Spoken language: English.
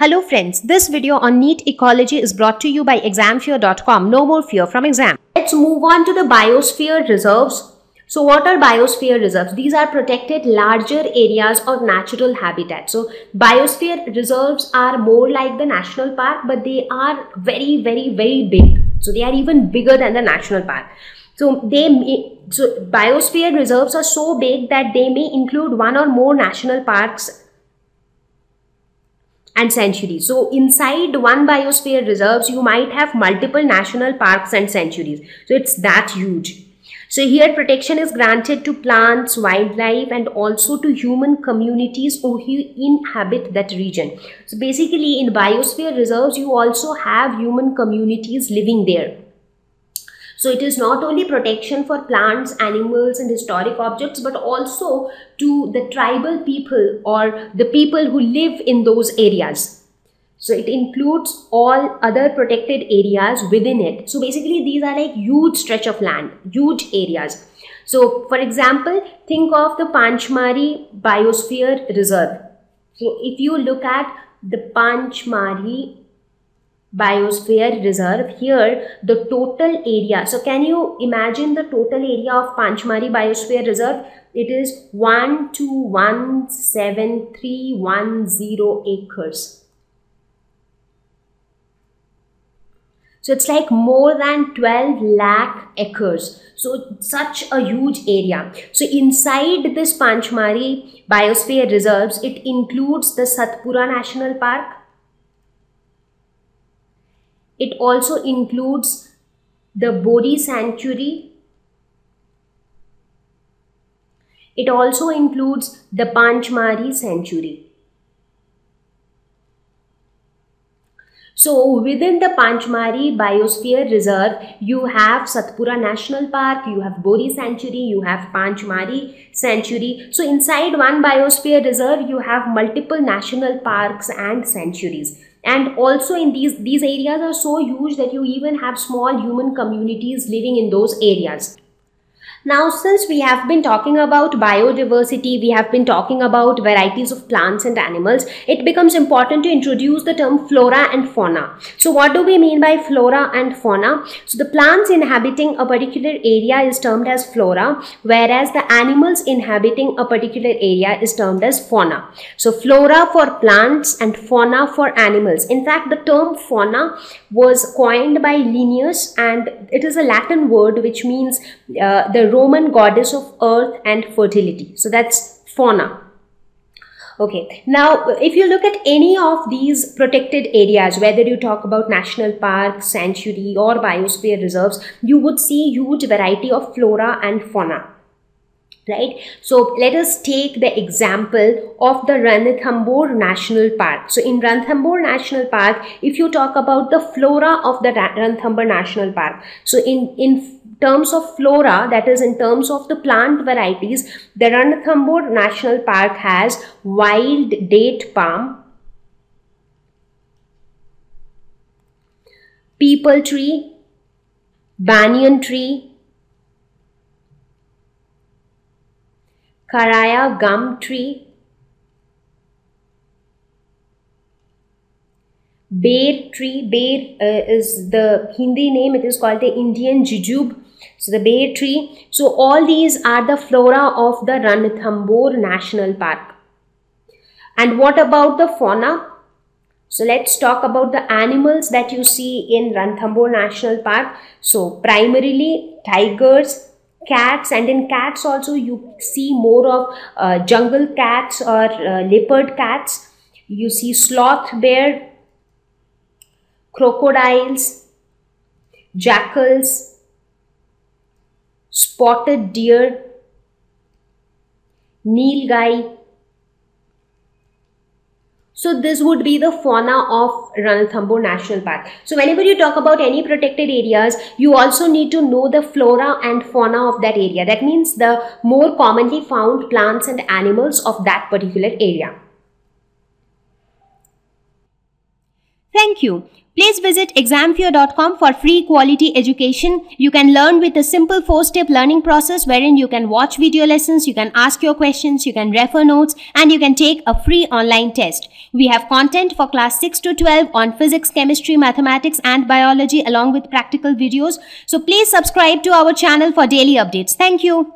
Hello friends, this video on NEET ecology is brought to you by examfear.com. No more fear from exam. Let's move on to the biosphere reserves. So what are biosphere reserves? These are protected larger areas of natural habitat. So biosphere reserves are more like the national park, but they are very big. So they are even bigger than the national park. So biosphere reserves are so big that they may include one or more national parks and sanctuaries. So inside one biosphere reserves, you might have multiple national parks and sanctuaries. So it's that huge. So here protection is granted to plants, wildlife, and also to human communities who inhabit that region. So basically in biosphere reserves, you also have human communities living there. So it is not only protection for plants, animals, and historic objects, but also to the tribal people or the people who live in those areas. So it includes all other protected areas within it. So basically these are like huge stretch of land, huge areas. So for example, think of the Panchmari Biosphere Reserve. So if you look at the Panchmari Biosphere Reserve, here the total area, so can you imagine the total area of Panchmari Biosphere Reserve? It is 1217310 acres. So it's like more than 12 lakh acres. So such a huge area. So inside this Panchmari Biosphere Reserves, it includes the Satpura National Park. It also includes the Bori Sanctuary. It also includes the Panchmari Sanctuary. So within the Panchmari Biosphere Reserve, you have Satpura National Park, you have Bori Sanctuary, you have Panchmari Sanctuary. So inside one Biosphere Reserve, you have multiple national parks and sanctuaries. And also in these areas are so huge that you even have small human communities living in those areas. Now, since we have been talking about biodiversity, we have been talking about varieties of plants and animals, it becomes important to introduce the term flora and fauna. So what do we mean by flora and fauna? So the plants inhabiting a particular area is termed as flora, whereas the animals inhabiting a particular area is termed as fauna. So flora for plants and fauna for animals. In fact, the term fauna was coined by Linnaeus, and it is a Latin word which means the Roman goddess of earth and fertility. So that's fauna. Okay, now if you look at any of these protected areas, whether you talk about national park, sanctuary, or biosphere reserves, you would see huge variety of flora and fauna. Right? So let us take the example of the Ranthambore National Park. So in Ranthambore National Park, if you talk about the flora of the Ranthambore National Park, so in terms of flora, that is in terms of the plant varieties, the Ranthambore National Park has wild date palm, peepal tree, banyan tree, Karaya gum tree, bear tree. Bear is the Hindi name, it is called the Indian jujube. So the bear tree. So all these are the flora of the Ranthambore National Park. And what about the fauna? So let's talk about the animals that you see in Ranthambore National Park. So primarily tigers, cats, and in cats also you see more of jungle cats or leopard cats. You see sloth bear, crocodiles, jackals, spotted deer, nilgai. So this would be the fauna of Ranthambore National Park. So whenever you talk about any protected areas, you also need to know the flora and fauna of that area. That means the more commonly found plants and animals of that particular area. Thank you. Please visit examfear.com for free quality education. You can learn with a simple 4-step learning process wherein you can watch video lessons, you can ask your questions, you can refer notes, and you can take a free online test. We have content for class 6 to 12 on physics, chemistry, mathematics, and biology along with practical videos. So please subscribe to our channel for daily updates. Thank you.